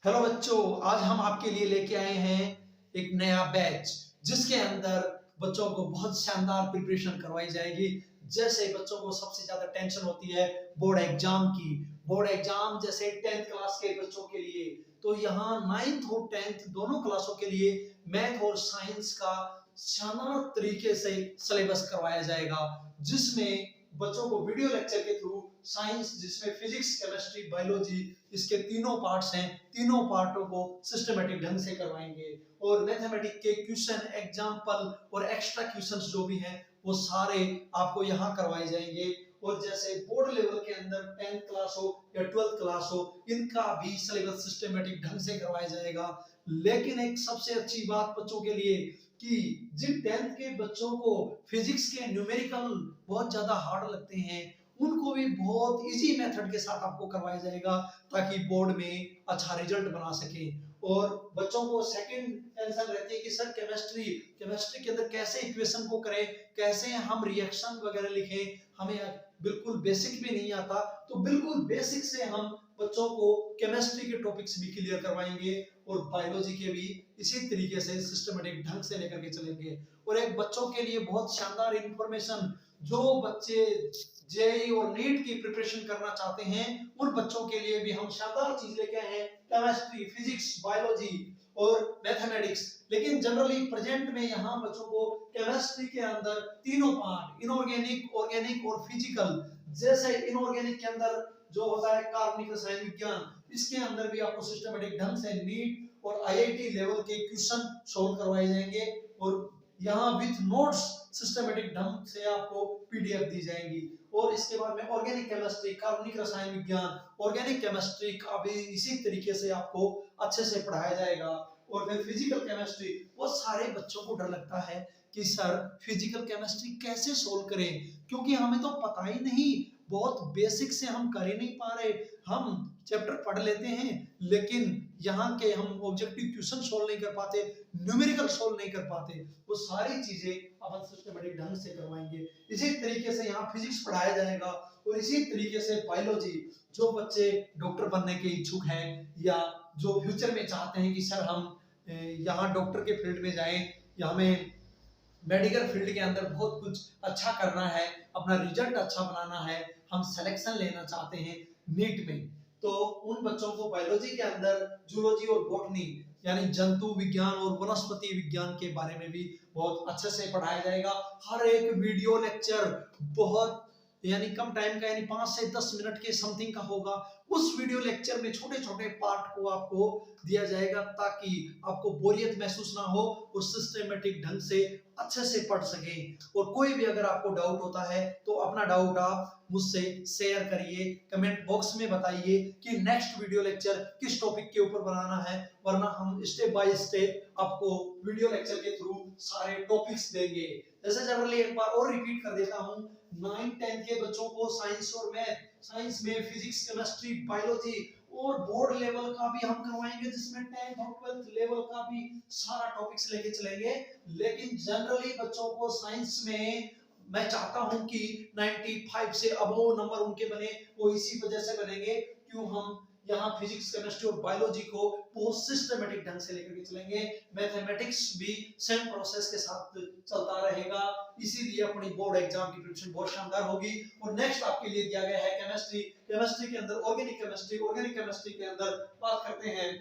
Hello बच्चों, आज हम आपके लिए लेके आए हैं एक नया बैच जिसके अंदर बच्चों को बहुत शानदार प्रिपरेशन करवाई जाएगी। जैसे बच्चों को सबसे ज्यादा टेंशन होती है बोर्ड एग्जाम की। बोर्ड एग्जाम जैसे 10th क्लास के बच्चों के लिए, तो यहाँ 9th और 10th दोनों क्लासों के लिए मैथ और साइंस का शानदार तरीके से सिलेबस करवाया जाएगा, जिसमें बच्चों को वीडियो लेक्चर के थ्रू साइंस, जिसमें फिजिक्स, केमिस्ट्री, बायोलॉजी, इसके तीनों पार्ट्स हैं, तीनों पार्टों को सिस्टमेटिक ढंग से करवाएंगे। और मैथमेटिक्स के क्वेश्चन, एग्जाम्पल और एक्स्ट्रा क्वेश्चंस जो भी हैं वो सारे आपको यहाँ करवाए जाएंगे। और जैसे बोर्ड लेवल के अंदर 10th क्लास हो या 12th क्लास हो, इनका भी सिलेबस सिस्टमेटिक ढंग से करवाया जाएगा। लेकिन एक सबसे अच्छी बात बच्चों के लिए कि जिन 10th के बच्चों को फिजिक्स के न्यूमेरिकल बहुत ज्यादा हार्ड लगते हैं, उनको भी बहुत इजी मेथड के साथ आपको करवाया जाएगा ताकि बोर्ड में अच्छा रिजल्ट बना सके। और बच्चों को सेकंड टेंशन रहती है कि सर केमिस्ट्री केमिस्ट्री के अंदर कैसे इक्वेशन को करें, कैसे हम रिएक्शन वगैरह लिखें, हमें बिल्कुल बेसिक भी नहीं आता। तो बिल्कुल बेसिक से हम बच्चों को केमिस्ट्री के टॉपिक्स भी क्लियर करवाएंगे और बायोलॉजी के भी इसी तरीके से सिस्टमेटिक ढंग से लेकर के चलेंगे। और एक बच्चों के लिए बहुत शानदार इंफॉर्मेशन, जो बच्चे जेईई और नीट की प्रिपरेशन करना चाहते हैं उन बच्चों के लिए भी हम शानदार चीज लेके आए हैं, केमिस्ट्री, फिजिक्स, बायोलॉजी और मैथमेटिक्स। लेकिन जनरली प्रेजेंट में यहाँ बच्चों को केमिस्ट्री के अंदर तीनों पार्ट, इनऑर्गेनिक, ऑर्गेनिक और फिजिकल। जैसे इनऑर्गेनिक के अंदर जो होता है कार्बनिक रसायन विज्ञान, इसके अंदर भी आपको सिस्टमेटिक ढंग से नीट और आईआईटी लेवल के क्वेश्चन सॉल्व करवाए जाएंगे। और यहाँ विथ नोट्स सिस्टमेटिक ढंग से आपको पीडीएफ दी जाएंगी। और इसके बाद में ऑर्गेनिक केमिस्ट्री, कार्बनिक रसायन विज्ञान, ऑर्गेनिक केमिस्ट्री का भी इसी तरीके से आपको अच्छे से पढ़ाया जाएगा। और फिर फिजिकल केमिस्ट्री, वो सारे बच्चों को डर लगता है कि सर फिजिकल केमिस्ट्री कैसे सोल्व करें, क्योंकि हमें तो पता ही नहीं, बहुत बेसिक से हम कर ही नहीं पा रहे। हम चैप्टर पढ़ लेते हैं लेकिन यहाँ के हम ऑब्जेक्टिव क्वेश्चन सोल्व नहीं कर पाते, न्यूमेरिकल सोल्व नहीं कर पाते। वो सारी चीजें अपन सिस्टमेटिक ढंग से करवाएंगे। इसी तरीके से यहाँ फिजिक्स पढ़ाया जाएगा और इसी तरीके से बायोलॉजी। जो बच्चे डॉक्टर बनने के इच्छुक हैं या जो फ्यूचर में चाहते हैं कि सर हम यहाँ डॉक्टर के फील्ड में जाएं या हमें मेडिकल फील्ड के अंदर बहुत कुछ अच्छा करना है, अपना रिजल्ट अच्छा बनाना है, हम सिलेक्शन लेना चाहते हैं नीट में, तो उन बच्चों को बायोलॉजी के अंदर जूलॉजी और बॉटनी यानी जंतु विज्ञान और वनस्पति विज्ञान के बारे में भी बहुत अच्छे से पढ़ाया जाएगा। हर एक वीडियो लेक्चर बहुत यानी कम टाइम का, यानी 5 से 10 मिनट के समथिंग का होगा। उस वीडियो लेक्चर में छोटे छोटे पार्ट को आपको दिया जाएगा ताकि आपको बोरियत महसूस ना हो और सिस्टमेटिक ढंग से अच्छे से पढ़ सके। और कोई भी अगर आपको डाउट होता है तो अपना डाउट आप मुझसे शेयर करिए, कमेंट बॉक्स में बताइए कि नेक्स्ट वीडियो लेक्चर किस टॉपिक के ऊपर बनाना है, वरना हम स्टेप बाय स्टेप आपको वीडियो लेक्चर के थ्रू सारे टॉपिक्स देंगे। जैसे जनरली एक बार और रिपीट कर देता हूं, 9th 10th के बच्चों को साइंस और मैथ, साइंस में फिजिक्स, केमिस्ट्री, बायोलॉजी और बोर्ड लेवल का भी हम करवाएंगे, जिसमें 10th और 12th लेवल का भी सारा टॉपिक्स लेके चलेंगे। लेकिन जनरली बच्चों को साइंस में मैं चाहता हूं कि 95 से अबव नंबर उनके बने। वो इसी वजह से बनेंगे क्यों हम यहाँ फिजिक्स, केमिस्ट्री और बायोलॉजी को बहुत सिस्टमेटिक ढंग से लेकर के चलेंगे। मैथमेटिक्स भी सेम प्रोसेस के साथ चलता रहेगा, इसीलिए अपनी बोर्ड एग्जाम की प्रिपरेशन बहुत शानदार होगी। और नेक्स्ट आपके लिए दिया गया है केमिस्ट्री। केमिस्ट्री के अंदर ऑर्गेनिक केमिस्ट्री, ऑर्गेनिक केमिस्ट्री के अंदर बात करते हैं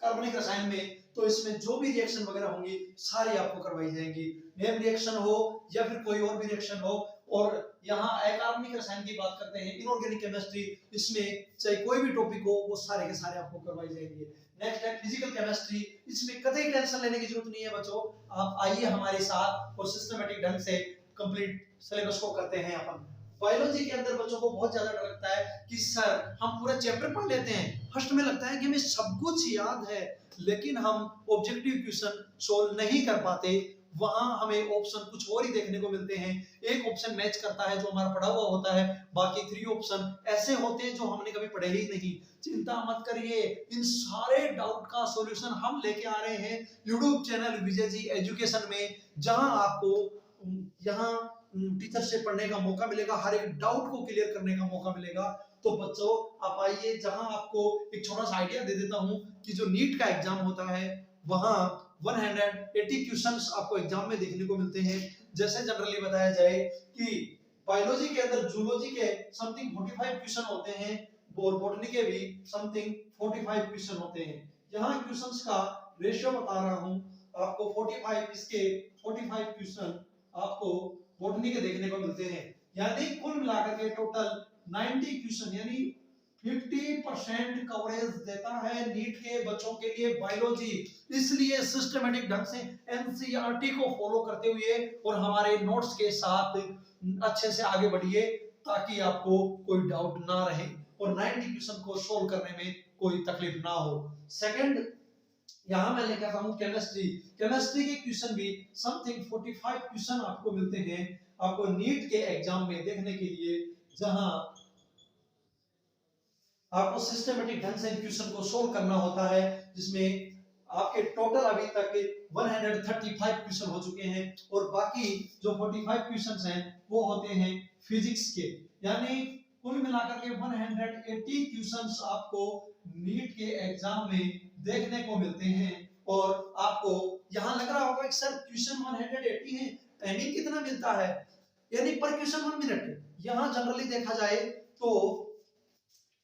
कार्बनिक रसायन में, तो इसमें जो भी रिएक्शन वगैरह होंगी सारी आपको करवाई जाएंगी, नेम रिएक्शन हो या फिर कोई और भी रिएक्शन हो। और यहाँ अकार्बनिक रसायन की बात करते हैं, इनऑर्गेनिक केमिस्ट्री, इसमें चाहे कोई भी टॉपिक हो वो सारे के सारे आपको करवाई जाएंगे। नेक्स्ट है फिजिकल केमिस्ट्री, इसमें कतई टेंशन लेने की जरूरत नहीं है बच्चों, आप आइए हमारे साथ और सिस्टमेटिक ढंग से कंप्लीट सिलेबस को करते हैं अपन। बायोलॉजी के अंदर बच्चों को बहुत ज्यादा डर लगता है कि सर हम पूरा चैप्टर पढ़ लेते हैं, फर्स्ट में लगता है कि हमें सब कुछ याद है, लेकिन हम ऑब्जेक्टिव क्वेश्चन सोल्व नहीं कर पाते। वहां हमें ऑप्शन कुछ और ही देखने को मिलते हैं। एक ऑप्शन मैच करता है जो हमारा पढ़ा हुआ होता है, बाकी 3 ऑप्शन ऐसे होते हैं जो हमने कभी पढ़े ही नहीं। चिंता मत करिए, इन सारे डाउट का सॉल्यूशन हम लेके आ रहे हैं YouTube channel Vijay ji education में, जहां आपको यहाँ टीचर से पढ़ने का मौका मिलेगा, हर एक डाउट को क्लियर करने का मौका मिलेगा। तो बच्चों आप आइए, जहां आपको एक छोटा सा आइडिया दे देता हूं कि जो नीट का एग्जाम होता है वहां 180 क्वेश्चंस आपको एग्जाम में देखने को मिलते हैं। जैसे जनरली बताया जाए कि बायोलॉजी के अंदर जूलॉजी के समथिंग 45 क्वेश्चन होते हैं और बॉटनी के भी समथिंग 45 क्वेश्चन होते हैं। यहाँ क्वेश्चंस का रेशियो बता रहा हूं आपको, 45 इसके 45 क्वेश्चन आपको बॉटनी के देखने को मिलते हैं, यानी कुल मिलाकर के टोटल 90 क्वेश्चन यानी 50% कवरेज देता है नीट के बच्चों के लिए बायोलॉजी। इसलिए सिस्टमेटिक ढंग से एनसीईआरटी को फॉलो करते हुए और हमारे नोट्स के साथ अच्छे से आगे बढ़िए ताकि आपको कोई डाउट ना रहे और 90 क्वेश्चन को सोल्व करने में कोई तकलीफ ना हो। सेकंड, यहां मैं लेकर आता हूं केमिस्ट्री। केमिस्ट्री के क्वेश्चन भी समथिंग 45 क्वेश्चन आपको मिलते हैं आपको नीट के एग्जाम में देखने के लिए, जहां आपको सिस्टमेटिक ढंग से क्वेश्चन को सोल्व करना होता है, जिसमें आपके टोटल अभी तक 135 क्वेश्चन हो चुके हैं और बाकी जो 45 क्वेश्चंस हैं वो होते हैं फिजिक्स के, यानी कुल मिलाकर के 180 क्वेश्चंस आपको नीट के एग्जाम में देखने को मिलते हैं। और आपको यहाँ लग रहा होगा कि सर क्वेश्चन 180 है, टाइमिंग कितना मिलता है, यानी पर क्वेश्चन 1 मिनट। यहाँ जनरली देखा जाए तो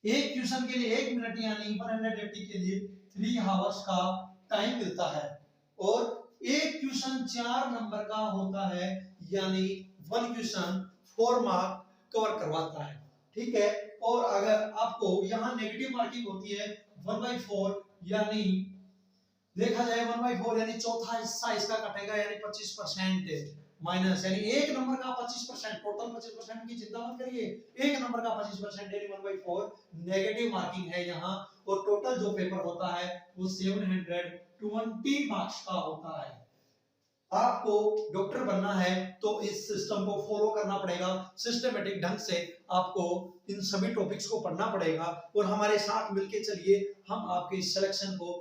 एक क्वेश्चन के लिए 1 मिनट यानी 180 के लिए 3 आवर्स का टाइम मिलता है और एक क्वेश्चन 4 नंबर का होता है, यानी 1 क्वेश्चन 4 मार्क कवर करवाता है। ठीक है, और अगर आपको यहाँ नेगेटिव मार्किंग होती है 1/4, यानी देखा जाए 1/4 यानी चौथा हिस्सा इसका कटेगा, यानी 25% माइनस, यानी एक नंबर का 25%, टोटल 25% की चिंता मत करिए, एक नंबर का 25% यानी 1/4 नेगेटिव मार्किंग है यहाँ। और टोटल जो पेपर होता है वो 720 मार्क्स का होता है। आपको डॉक्टर बनना है तो इस सिस्टम को फॉलो करना पड़ेगा, सिस्टमेटिक ढंग से आपको इन सभी टॉपिक्स को पढ़ना पड़ेगा और हमारे साथ मिलके चलिए, हम आपके सिलेक्शन को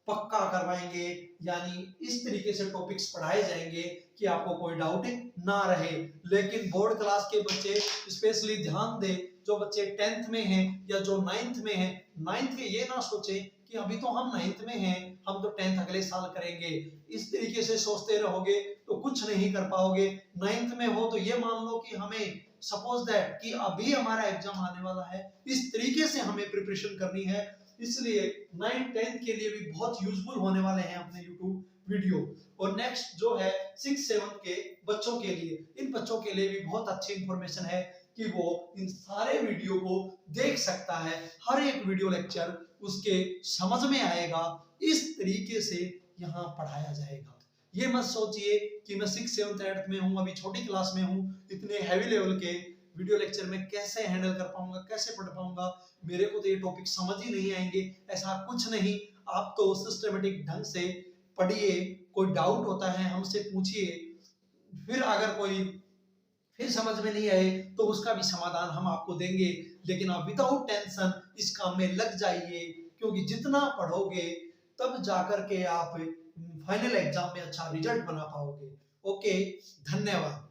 पक्का करवाएंगे, यानी इस तरीके से टॉपिक्स पढ़ाए जाएंगे कि आपको कोई डाउट ना रहे। लेकिन बोर्ड क्लास के बच्चे स्पेशली ध्यान दें, जो बच्चे 10th में हैं या जो 9th में हैं, 9th के ये ना सोचे कि अभी तो हम 9th में हैं, हम तो 10th अगले साल करेंगे। इस तरीके से सोचते रहोगे तो कुछ नहीं कर पाओगे। 9th में हो तो ये मान लो कि हमें सपोज दैट कि अभी हमारा एग्जाम आने वाला है, इस तरीके से हमें प्रिपरेशन करनी है। इसलिए 9th 10th के लिए भी बहुत यूजफुल होने वाले हैं अपने YouTube वीडियो। और नेक्स्ट जो है 6th 7th के बच्चों के लिए, इन बच्चों के लिए भी बहुत अच्छी इंफॉर्मेशन है कि वो इन सारे वीडियो को देख सकता है, हर एक वीडियो लेक्चर उसके समझ में आएगा, इस तरीके से यहाँ पढ़ाया जाएगा। ये मत सोचिए कि मैं 6th 7th 8th में हूँ, अभी छोटी क्लास में हूँ, इतने हैवी लेवल के वीडियो लेक्चर में कैसे हैंडल कर पाऊंगा, कैसे पढ़ पाऊंगा, मेरे को तो ये टॉपिक समझ ही नहीं आएंगे। ऐसा कुछ नहीं, आप तो सिस्टमेटिक ढंग से पढ़िए, कोई डाउट होता है हमसे पूछिए, फिर अगर कोई फिर समझ में नहीं आए तो उसका भी समाधान हम आपको देंगे। लेकिन आप विदाउट टेंशन इस काम में लग जाइए, क्योंकि जितना पढ़ोगे तब जाकर के आप फाइनल एग्जाम में अच्छा रिजल्ट बना पाओगे। ओके, धन्यवाद।